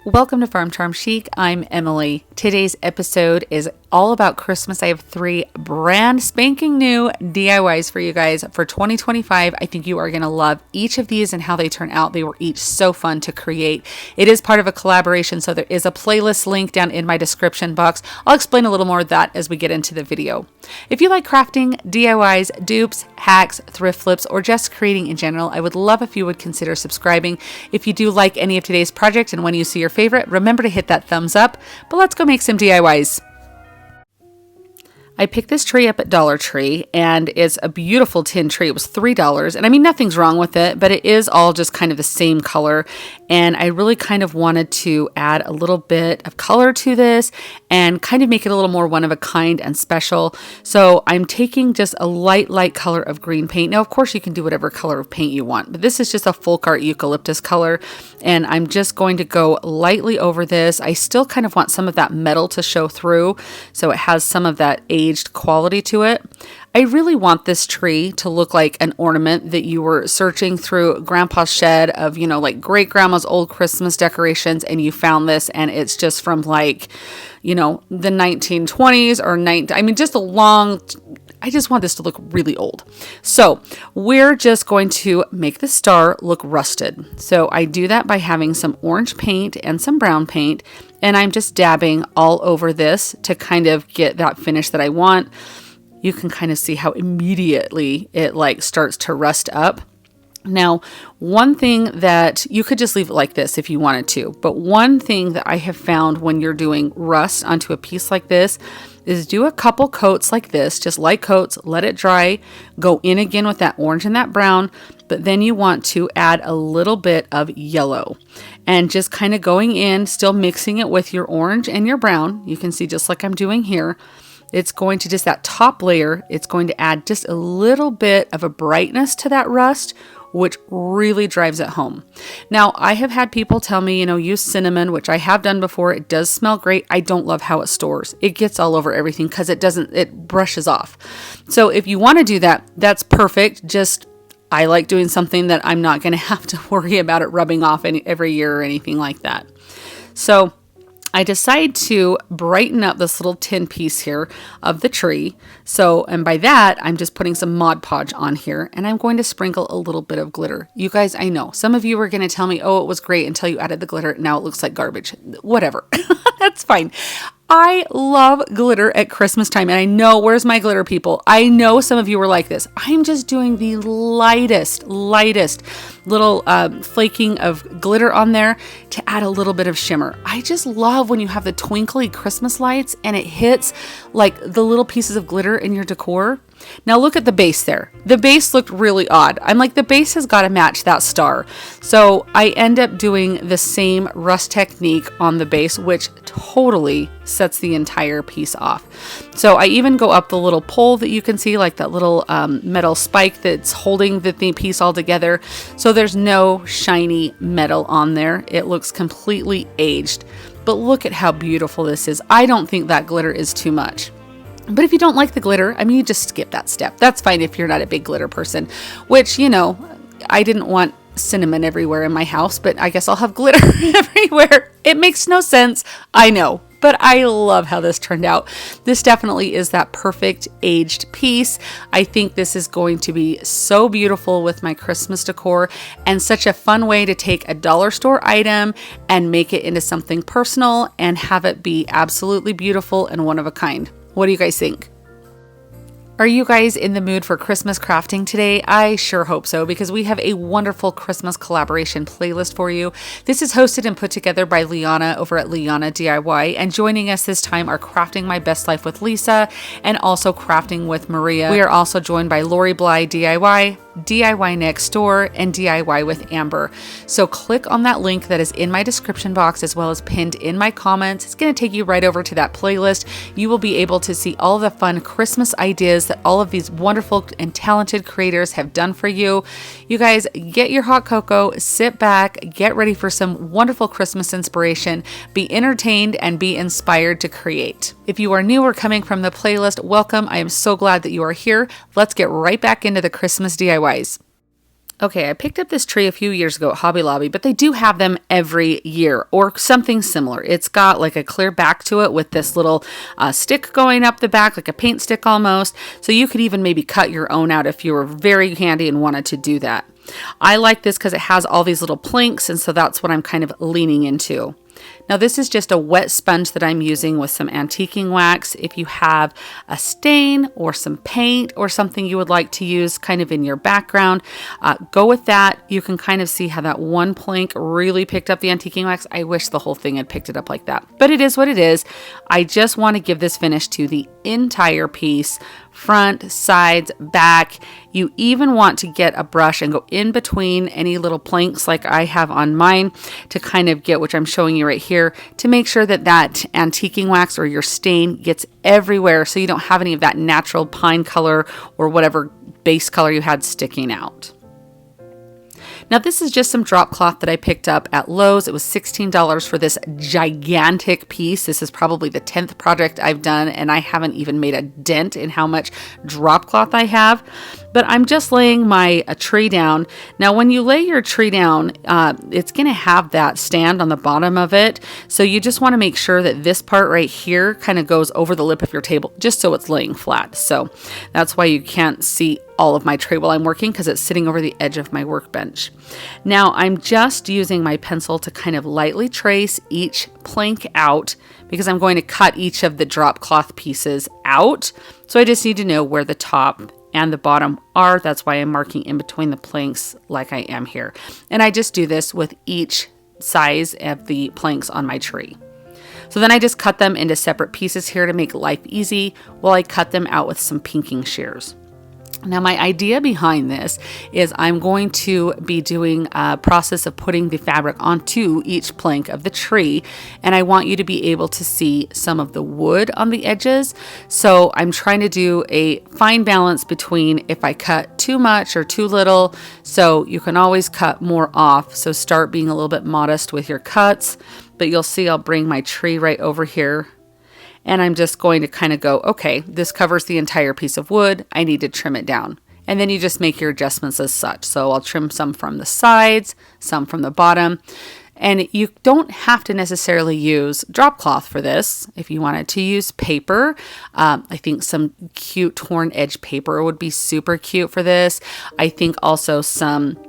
Welcome to Farm Charm Chic. I'm Emily. Today's episode is all about Christmas. I have 3 brand spanking new DIYs for you guys for 2025. I think you are going to love each of these and how they turn out. They were each so fun to create. It is part of a collaboration, so there is a playlist link down in my description box. I'll explain a little more of that as we get into the video. If you like crafting, DIYs, dupes, hacks, thrift flips, or just creating in general, I would love if you would consider subscribing. If you do like any of today's projects and when you see your favorite, remember to hit that thumbs up. But let's go make some DIYs. I picked this tree up at Dollar Tree, and it's a beautiful tin tree. It was $3, and I mean, nothing's wrong with it, but it is all just kind of the same color, and I really kind of wanted to add a little bit of color to this and kind of make it a little more one of a kind and special. So I'm taking just a light color of green paint. Now, of course, you can do whatever color of paint you want, but this is just a folk art eucalyptus color, and I'm just going to go lightly over this. I still kind of want some of that metal to show through, so it has some of that aged quality to it. I really want this tree to look like an ornament that you were searching through grandpa's shed of, you know, like great grandma's old Christmas decorations, and you found this and it's just from like, you know, the 1920s or just a long, I just want this to look really old. So we're just going to make the star look rusted. So I do that by having some orange paint and some brown paint, and I'm just dabbing all over this to kind of get that finish that I want. You can kind of see how immediately it like starts to rust up. Now, one thing that you could just leave it like this if you wanted to, but one thing that I have found when you're doing rust onto a piece like this is do a couple coats like this, just light coats, let it dry, go in again with that orange and that brown, but then you want to add a little bit of yellow and just kind of going in, still mixing it with your orange and your brown. You can see just like I'm doing here. It's going to just that top layer, it's going to add just a little bit of a brightness to that rust, which really drives it home. Now, I have had people tell me, use cinnamon, which I have done before. It does smell great. I don't love how it stores. It gets all over everything because it brushes off. So if you want to do that, that's perfect. Just, I like doing something that I'm not going to have to worry about it rubbing off every year or anything like that. So I decide to brighten up this little tin piece here of the tree. So, and by that, I'm just putting some Mod Podge on here, and I'm going to sprinkle a little bit of glitter. You guys, I know some of you are going to tell me, oh, it was great until you added the glitter. Now it looks like garbage. Whatever. That's fine. I love glitter at Christmas time, and I know, where's my glitter people? I know some of you were like this. I'm just doing the lightest little flaking of glitter on there to add a little bit of shimmer. I just love when you have the twinkly Christmas lights and it hits like the little pieces of glitter in your decor. Now look at the base there. The base looked really odd. I'm like, the base has got to match that star. So I end up doing the same rust technique on the base, which totally sets the entire piece off. So I even go up the little pole that you can see, like that little metal spike that's holding the piece all together. So there's no shiny metal on there. It looks completely aged. But look at how beautiful this is. I don't think that glitter is too much. But if you don't like the glitter, I mean, you just skip that step. That's fine if you're not a big glitter person, which, I didn't want cinnamon everywhere in my house, but I guess I'll have glitter everywhere. It makes no sense. I know, but I love how this turned out. This definitely is that perfect aged piece. I think this is going to be so beautiful with my Christmas decor and such a fun way to take a dollar store item and make it into something personal and have it be absolutely beautiful and one of a kind. What do you guys think? Are you guys in the mood for Christmas crafting today? I sure hope so, because we have a wonderful Christmas collaboration playlist for you. This is hosted and put together by Liana over at Liana DIY, and joining us this time are Crafting My Best Life with Lisa and also Crafting with Maria. We are also joined by Lori Bly DIY, DIY Next Door, and DIY with Amber. So click on that link that is in my description box as well as pinned in my comments. It's going to take you right over to that playlist. You will be able to see all the fun Christmas ideas that all of these wonderful and talented creators have done for you. You guys, get your hot cocoa, sit back, get ready for some wonderful Christmas inspiration, be entertained, and be inspired to create. If you are new or coming from the playlist, welcome. I am so glad that you are here. Let's get right back into the Christmas DIYs. Okay, I picked up this tree a few years ago at Hobby Lobby, but they do have them every year or something similar. It's got like a clear back to it with this little stick going up the back, like a paint stick almost. So you could even maybe cut your own out if you were very handy and wanted to do that. I like this because it has all these little planks, and so that's what I'm kind of leaning into. Now this is just a wet sponge that I'm using with some antiquing wax. If you have a stain or some paint or something you would like to use kind of in your background, go with that. You can kind of see how that one plank really picked up the antiquing wax. I wish the whole thing had picked it up like that, but it is what it is. I just want to give this finish to the entire piece, front, sides, back. You even want to get a brush and go in between any little planks like I have on mine to kind of get, which I'm showing you right here, to make sure that that antiquing wax or your stain gets everywhere so you don't have any of that natural pine color or whatever base color you had sticking out. Now this is just some drop cloth that I picked up at Lowe's. It was $16 for this gigantic piece. This is probably the 10th project I've done, and I haven't even made a dent in how much drop cloth I have. But I'm just laying my tree down. Now when you lay your tree down, it's going to have that stand on the bottom of it. So you just want to make sure that this part right here kind of goes over the lip of your table, just so it's laying flat. So that's why you can't see all of my tray while I'm working, because it's sitting over the edge of my workbench. Now I'm just using my pencil to kind of lightly trace each plank out, because I'm going to cut each of the drop cloth pieces out. So I just need to know where the top and the bottom are. That's why I'm marking in between the planks like I am here. And I just do this with each size of the planks on my tree. So then I just cut them into separate pieces here to make life easy while I cut them out with some pinking shears. Now my idea behind this is I'm going to be doing a process of putting the fabric onto each plank of the tree, and I want you to be able to see some of the wood on the edges. So I'm trying to do a fine balance between if I cut too much or too little, so you can always cut more off. So start being a little bit modest with your cuts, but you'll see I'll bring my tree right over here. And I'm just going to kind of go, okay, this covers the entire piece of wood. I need to trim it down. And then you just make your adjustments as such. So I'll trim some from the sides, some from the bottom. And you don't have to necessarily use drop cloth for this. If you wanted to use paper, I think some cute torn edge paper would be super cute for this. I think also some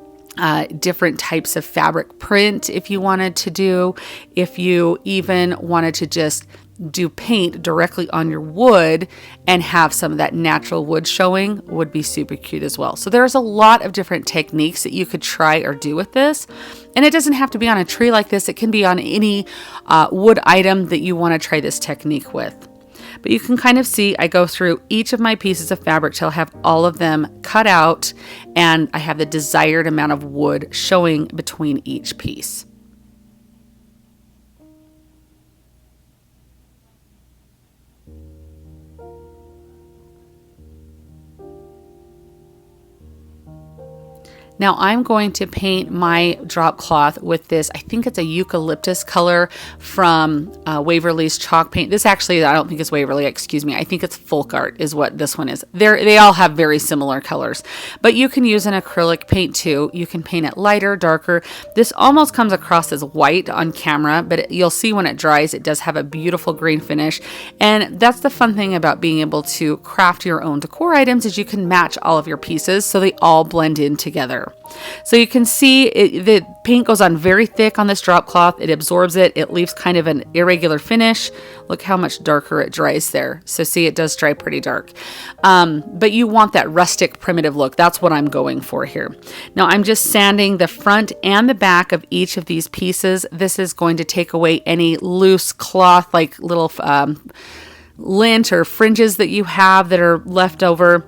different types of fabric print if you wanted to do. If you even wanted to just do paint directly on your wood and have some of that natural wood showing, would be super cute as well. So there's a lot of different techniques that you could try or do with this. And it doesn't have to be on a tree like this. It can be on any wood item that you want to try this technique with. But you can kind of see I go through each of my pieces of fabric till I have all of them cut out and I have the desired amount of wood showing between each piece. Now I'm going to paint my drop cloth with this, I think it's a eucalyptus color from Waverly's chalk paint. This actually, I don't think it's Waverly, excuse me. I think it's Folk Art is what this one is. They all have very similar colors, but you can use an acrylic paint too. You can paint it lighter, darker. This almost comes across as white on camera, but you'll see when it dries, it does have a beautiful green finish. And that's the fun thing about being able to craft your own decor items, is you can match all of your pieces so they all blend in together. So you can see the paint goes on very thick on this drop cloth. It absorbs it. It leaves kind of an irregular finish. Look how much darker it dries there. So see, it does dry pretty dark. But you want that rustic primitive look. That's what I'm going for here. Now I'm just sanding the front and the back of each of these pieces. This is going to take away any loose cloth, like little lint or fringes that you have that are left over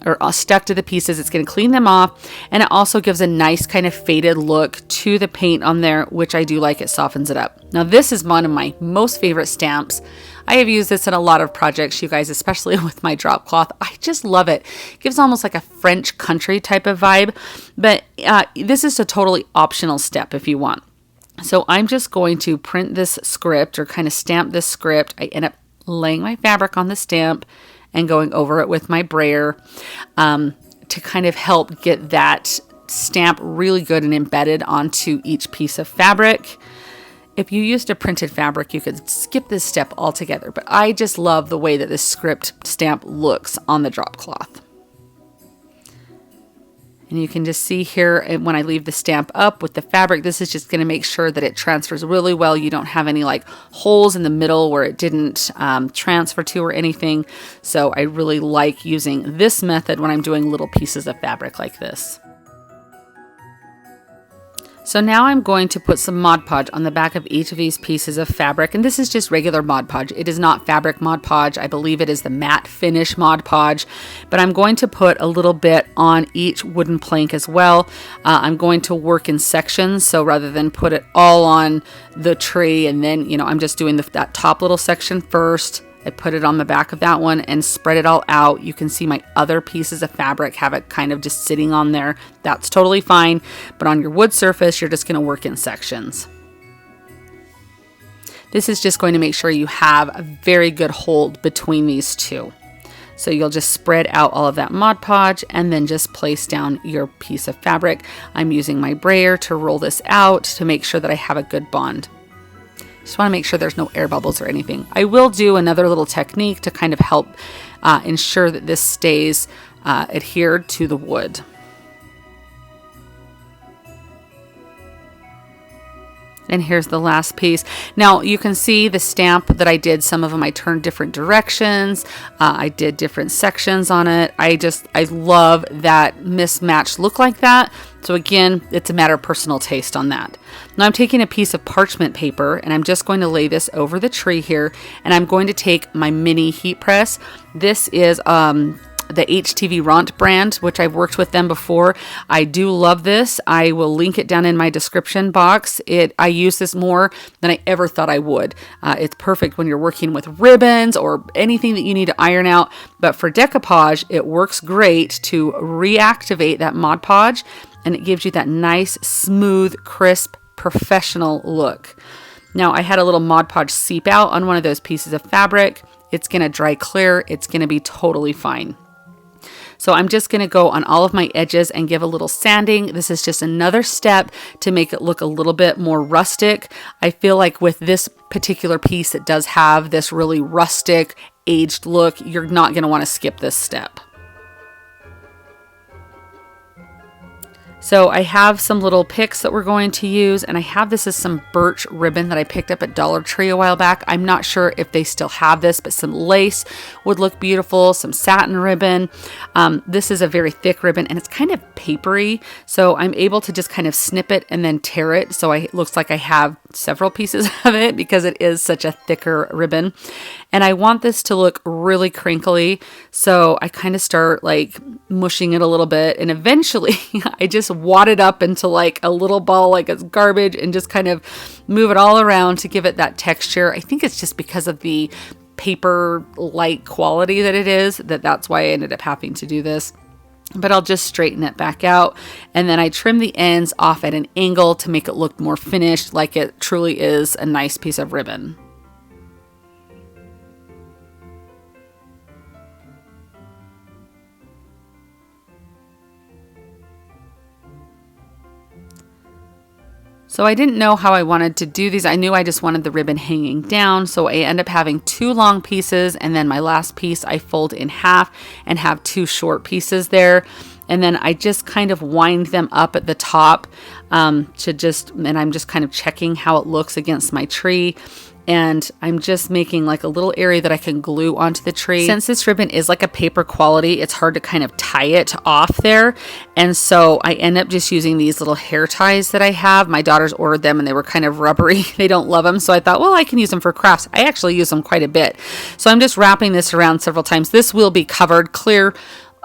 or stuck to the pieces. It's going to clean them off, and it also gives a nice kind of faded look to the paint on there, which I do like. It softens it up. Now this is one of my most favorite stamps. I have used this in a lot of projects, you guys, especially with my drop cloth. I just love it. It gives almost like a French country type of vibe, but this is a totally optional step if you want. So I'm just going to print this script or kind of stamp this script. I end up laying my fabric on the stamp and going over it with my brayer to kind of help get that stamp really good and embedded onto each piece of fabric. If you used a printed fabric, you could skip this step altogether, but I just love the way that this script stamp looks on the drop cloth. And you can just see here when I leave the stamp up with the fabric, this is just going to make sure that it transfers really well. You don't have any like holes in the middle where it didn't transfer to or anything. So I really like using this method when I'm doing little pieces of fabric like this. So now I'm going to put some Mod Podge on the back of each of these pieces of fabric. And this is just regular Mod Podge. It is not fabric Mod Podge. I believe it is the matte finish Mod Podge. But I'm going to put a little bit on each wooden plank as well. I'm going to work in sections. So rather than put it all on the tree and then, you know, I'm just doing that top little section first. I put it on the back of that one and spread it all out. You can see my other pieces of fabric have it kind of just sitting on there. That's totally fine. But on your wood surface, you're just going to work in sections. This is just going to make sure you have a very good hold between these two. So you'll just spread out all of that Mod Podge and then just place down your piece of fabric. I'm using my brayer to roll this out to make sure that I have a good bond. Just want to make sure there's no air bubbles or anything. I will do another little technique to kind of help ensure that this stays adhered to the wood. And here's the last piece. Now you can see the stamp that I did. Some of them I turned different directions. I did different sections on it. I love that mismatched look like that. So again, it's a matter of personal taste on that. Now I'm taking a piece of parchment paper and I'm just going to lay this over the tree here. And I'm going to take my mini heat press. This is the HTV Ront brand, which I've worked with them before. I do love this. I will link it down in my description box. I use this more than I ever thought I would. It's perfect when you're working with ribbons or anything that you need to iron out. But for decoupage, it works great to reactivate that Mod Podge, and it gives you that nice, smooth, crisp, professional look. Now, I had a little Mod Podge seep out on one of those pieces of fabric. It's going to dry clear. It's going to be totally fine. So I'm just going to go on all of my edges and give a little sanding. This is just another step to make it look a little bit more rustic. I feel like with this particular piece, it does have this really rustic, aged look. You're not going to want to skip this step. So I have some little picks that we're going to use, and I have this as some birch ribbon that I picked up at Dollar Tree a while back. I'm not sure if they still have this, but some lace would look beautiful, some satin ribbon. This is a very thick ribbon and it's kind of papery, so I'm able to just kind of snip it and then tear it. So it looks like I have several pieces of it because it is such a thicker ribbon. And I want this to look really crinkly, so I kind of start like mushing it a little bit, and eventually I just wad it up into like a little ball like it's garbage and just kind of move it all around to give it that texture. I think it's just because of the paper-like quality that it is, that's why I ended up having to do this. But I'll just straighten it back out, and then I trim the ends off at an angle to make it look more finished, like it truly is a nice piece of ribbon. So I didn't know how I wanted to do these. I knew I just wanted the ribbon hanging down. So I end up having two long pieces, and then my last piece I fold in half and have two short pieces there. And then I just kind of wind them up at the top and I'm just kind of checking how it looks against my tree. And I'm just making like a little area that I can glue onto the tree. Since this ribbon is like a paper quality, it's hard to kind of tie it off there. And so I end up just using these little hair ties that I have. My daughters ordered them and they were kind of rubbery. They don't love them. So I thought, well, I can use them for crafts. I actually use them quite a bit. So I'm just wrapping this around several times. This will be covered. Clear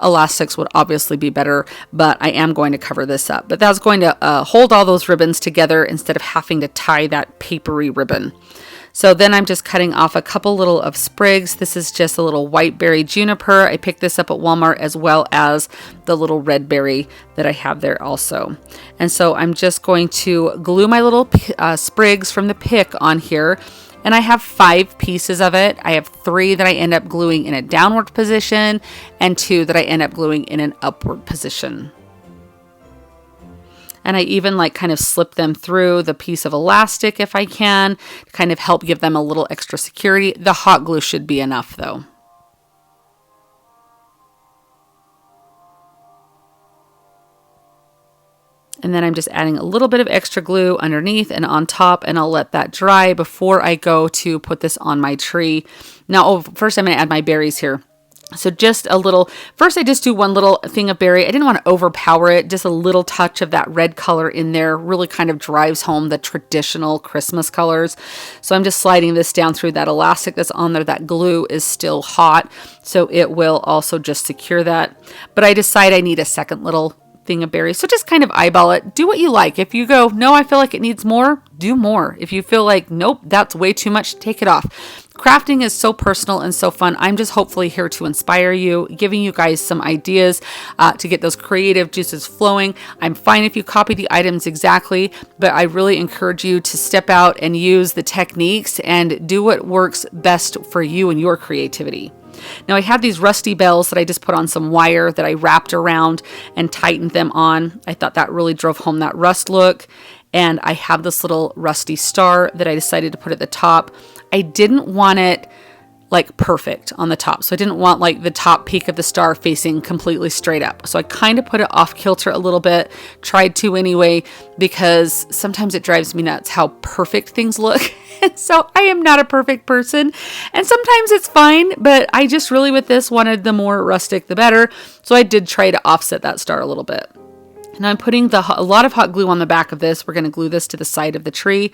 elastics would obviously be better, but I am going to cover this up. But that's going to hold all those ribbons together instead of having to tie that papery ribbon. So then I'm just cutting off a couple little of sprigs. This is just a little white berry juniper. I picked this up at Walmart, as well as the little red berry that I have there also. And so I'm just going to glue my little sprigs from the pick on here. And I have 5 pieces of it. I have 3 that I end up gluing in a downward position and 2 that I end up gluing in an upward position. And I even like kind of slip them through the piece of elastic if I can, to kind of help give them a little extra security. The hot glue should be enough though. And then I'm just adding a little bit of extra glue underneath and on top, and I'll let that dry before I go to put this on my tree. Now, first I'm going to add my berries here. So just a little, first I just do one little thing of berry. I didn't want to overpower it. Just a little touch of that red color in there really kind of drives home the traditional Christmas colors. So I'm just sliding this down through that elastic that's on there. That glue is still hot, so it will also just secure that. But I decide I need a second little thing of berries. So just kind of eyeball it. Do what you like. If you go, no, I feel like it needs more, do more. If you feel like, nope, that's way too much, take it off. Crafting is so personal and so fun. I'm just hopefully here to inspire you, giving you guys some ideas to get those creative juices flowing. I'm fine if you copy the items exactly, but I really encourage you to step out and use the techniques and do what works best for you and your creativity. Now I have these rusty bells that I just put on some wire that I wrapped around and tightened them on. I thought that really drove home that rust look. And I have this little rusty star that I decided to put at the top. I didn't want it like perfect on the top. So I didn't want like the top peak of the star facing completely straight up. So I kind of put it off kilter a little bit, tried to anyway, because sometimes it drives me nuts how perfect things look. And so I am not a perfect person, and sometimes it's fine, but I just really with this wanted the more rustic, the better. So I did try to offset that star a little bit. Now I'm putting a lot of hot glue on the back of this. We're going to glue this to the side of the tree.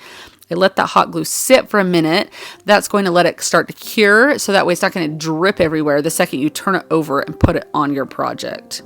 I let that hot glue sit for a minute. That's going to let it start to cure, so that way it's not going to drip everywhere the second you turn it over and put it on your project.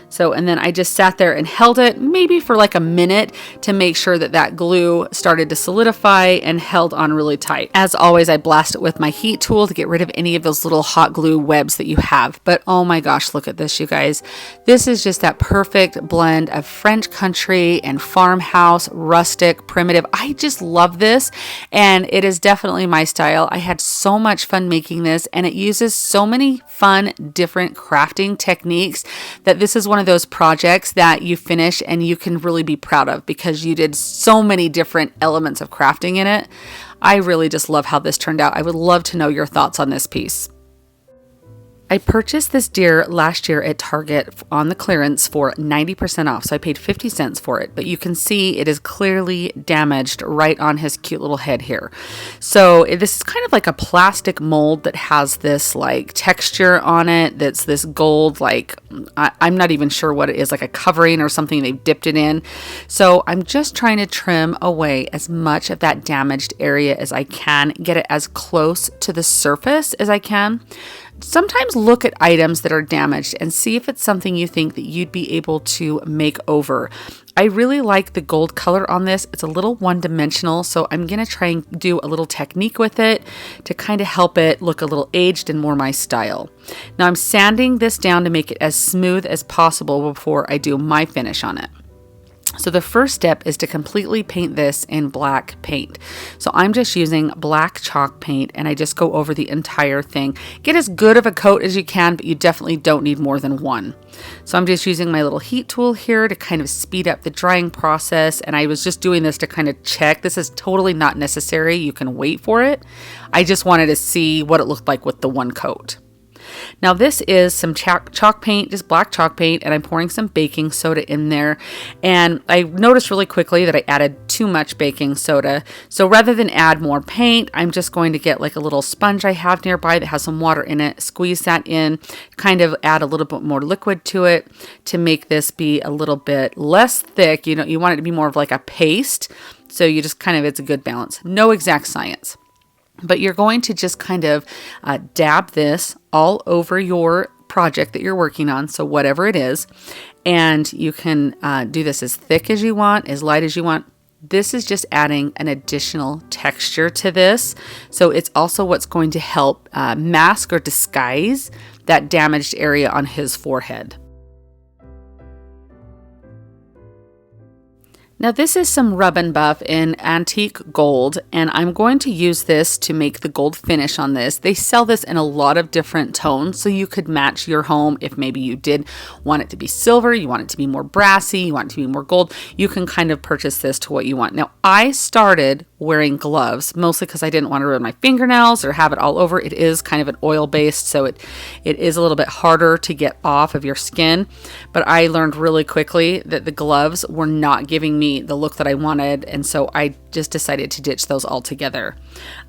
So, and then I just sat there and held it maybe for like a minute to make sure that that glue started to solidify and held on really tight. As always, I blast it with my heat tool to get rid of any of those little hot glue webs that you have. But oh my gosh, look at this, you guys. This is just that perfect blend of French country and farmhouse, rustic, primitive. I just love this, and it is definitely my style. I had so much fun making this, and it uses so many fun, different crafting techniques that this is one of those projects that you finish and you can really be proud of because you did so many different elements of crafting in it. I really just love how this turned out. I would love to know your thoughts on this piece. I purchased this deer last year at Target on the clearance for 90% off, so I paid 50 cents for it, but you can see it is clearly damaged right on his cute little head here. So this is kind of like a plastic mold that has this like texture on it that's this gold, like I'm not even sure what it is, like a covering or something they've dipped it in. So I'm just trying to trim away as much of that damaged area as I can, get it as close to the surface as I can. Sometimes look at items that are damaged and see if it's something you think that you'd be able to make over. I really like the gold color on this. It's a little one-dimensional, so I'm going to try and do a little technique with it to kind of help it look a little aged and more my style. Now I'm sanding this down to make it as smooth as possible before I do my finish on it. So the first step is to completely paint this in black paint. So I'm just using black chalk paint and I just go over the entire thing. Get as good of a coat as you can, but you definitely don't need more than one. So I'm just using my little heat tool here to kind of speed up the drying process. And I was just doing this to kind of check. This is totally not necessary. You can wait for it. I just wanted to see what it looked like with the one coat. Now this is some chalk paint, just black chalk paint, and I'm pouring some baking soda in there. And I noticed really quickly that I added too much baking soda. So rather than add more paint, I'm just going to get like a little sponge I have nearby that has some water in it, squeeze that in, kind of add a little bit more liquid to it to make this be a little bit less thick. You know, you want it to be more of like a paste. So you just kind of, it's a good balance. No exact science. But you're going to just kind of dab this all over your project that you're working on, so whatever it is, and you can do this as thick as you want, as light as you want. This is just adding an additional texture to this, so it's also what's going to help mask or disguise that damaged area on his forehead. Now this is some Rub and Buff in antique gold, and I'm going to use this to make the gold finish on this. They sell this in a lot of different tones, so you could match your home. If maybe you did want it to be silver, you want it to be more brassy, you want it to be more gold, you can kind of purchase this to what you want. Now I started wearing gloves, mostly because I didn't want to ruin my fingernails or have it all over. It is kind of an oil based, so it is a little bit harder to get off of your skin, but I learned really quickly that the gloves were not giving me the look that I wanted, and so I just decided to ditch those altogether.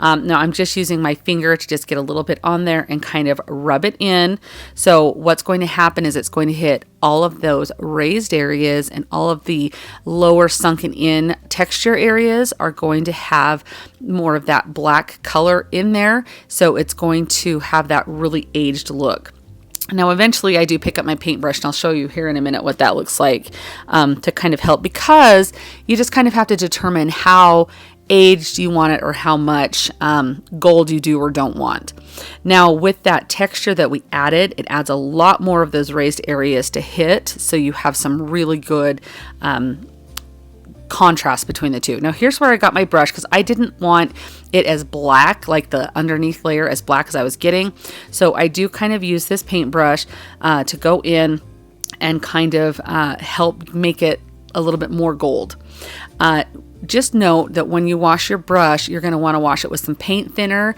Now I'm just using my finger to just get a little bit on there and kind of rub it in. So what's going to happen is it's going to hit all of those raised areas, and all of the lower sunken in texture areas are going to have more of that black color in there. So it's going to have that really aged look. Now, eventually I do pick up my paintbrush, and I'll show you here in a minute what that looks like, to kind of help, because you just kind of have to determine how aged you want it or how much gold you do or don't want. Now, with that texture that we added, it adds a lot more of those raised areas to hit, so you have some really good contrast between the two. Now here's where I got my brush, because I didn't want it as black, like the underneath layer as black as I was getting. So I do kind of use this paintbrush to go in and kind of help make it a little bit more gold. Just note that when you wash your brush, you're going to want to wash it with some paint thinner,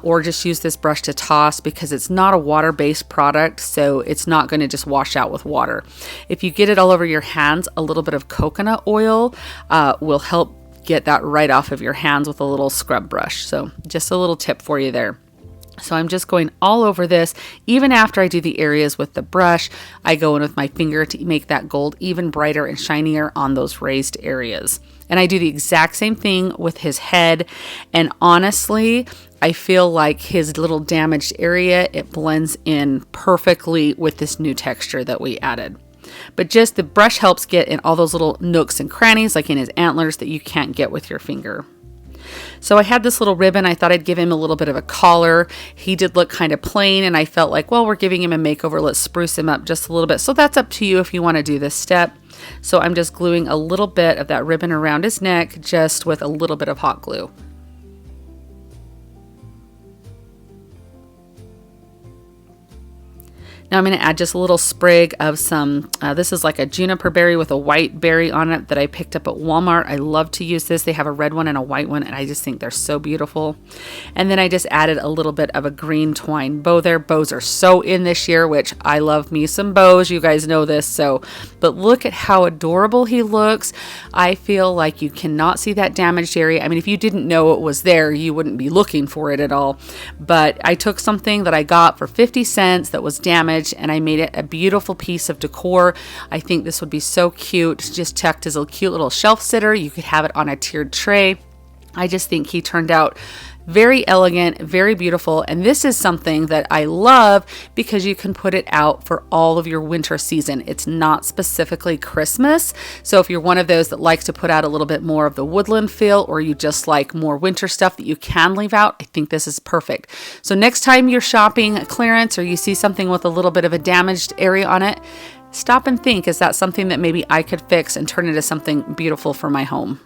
or just use this brush to toss, because it's not a water-based product, so it's not going to just wash out with water. If you get it all over your hands, a little bit of coconut oil will help get that right off of your hands with a little scrub brush. So just a little tip for you there. So I'm just going all over this. Even after I do the areas with the brush, I go in with my finger to make that gold even brighter and shinier on those raised areas. And I do the exact same thing with his head. And honestly, I feel like his little damaged area, it blends in perfectly with this new texture that we added. But just the brush helps get in all those little nooks and crannies, like in his antlers, that you can't get with your finger. So I had this little ribbon. I thought I'd give him a little bit of a collar. He did look kind of plain, and I felt like, well, we're giving him a makeover. Let's spruce him up just a little bit. So that's up to you if you want to do this step. So I'm just gluing a little bit of that ribbon around his neck, just with a little bit of hot glue. Now I'm going to add just a little sprig of some, this is like a juniper berry with a white berry on it that I picked up at Walmart. I love to use this. They have a red one and a white one, and I just think they're so beautiful. And then I just added a little bit of a green twine bow there. Bows are so in this year, which I love me some bows. You guys know this. So, but look at how adorable he looks. I feel like you cannot see that damaged area. I mean, if you didn't know it was there, you wouldn't be looking for it at all. But I took something that I got for 50 cents that was damaged, and I made it a beautiful piece of decor. I think this would be so cute, just tucked as a cute little shelf sitter. You could have it on a tiered tray. I just think he turned out very elegant, very beautiful, and this is something that I love because you can put it out for all of your winter season. It's not specifically Christmas, so if you're one of those that likes to put out a little bit more of the woodland feel, or you just like more winter stuff that you can leave out, I think this is perfect. So next time you're shopping clearance, or you see something with a little bit of a damaged area on it, stop and think, is that something that maybe I could fix and turn into something beautiful for my home?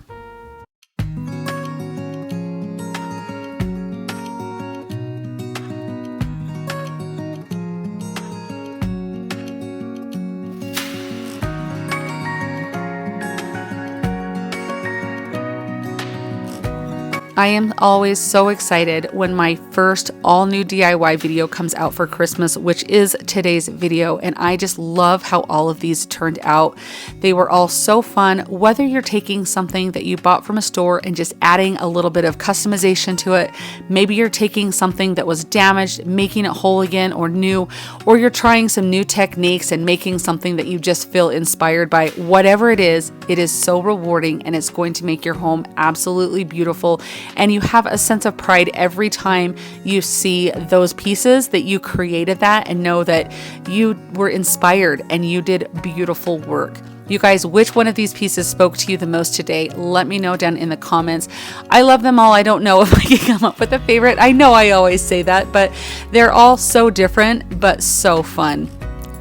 I am always so excited when my first all new DIY video comes out for Christmas, which is today's video, and I just love how all of these turned out. They were all so fun, whether you're taking something that you bought from a store and just adding a little bit of customization to it. Maybe you're taking something that was damaged, making it whole again or new, or you're trying some new techniques and making something that you just feel inspired by. Whatever it is so rewarding, and it's going to make your home absolutely beautiful. And you have a sense of pride every time you see those pieces that you created that, and know that you were inspired and you did beautiful work. You guys, which one of these pieces spoke to you the most today? Let me know down in the comments. I love them all. I don't know if I can come up with a favorite. I know I always say that, but they're all so different, but so fun.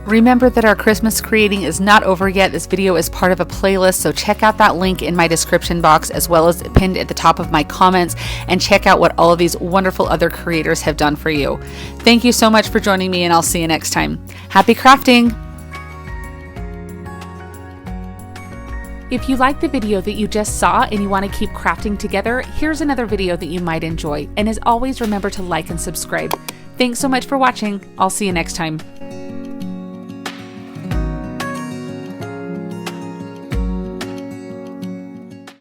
Remember that our Christmas creating is not over yet. This video is part of a playlist, so check out that link in my description box as well as pinned at the top of my comments, and check out what all of these wonderful other creators have done for you. Thank you so much for joining me, and I'll see you next time. Happy crafting! If you like the video that you just saw and you want to keep crafting together, here's another video that you might enjoy. And as always, remember to like and subscribe. Thanks so much for watching. I'll see you next time.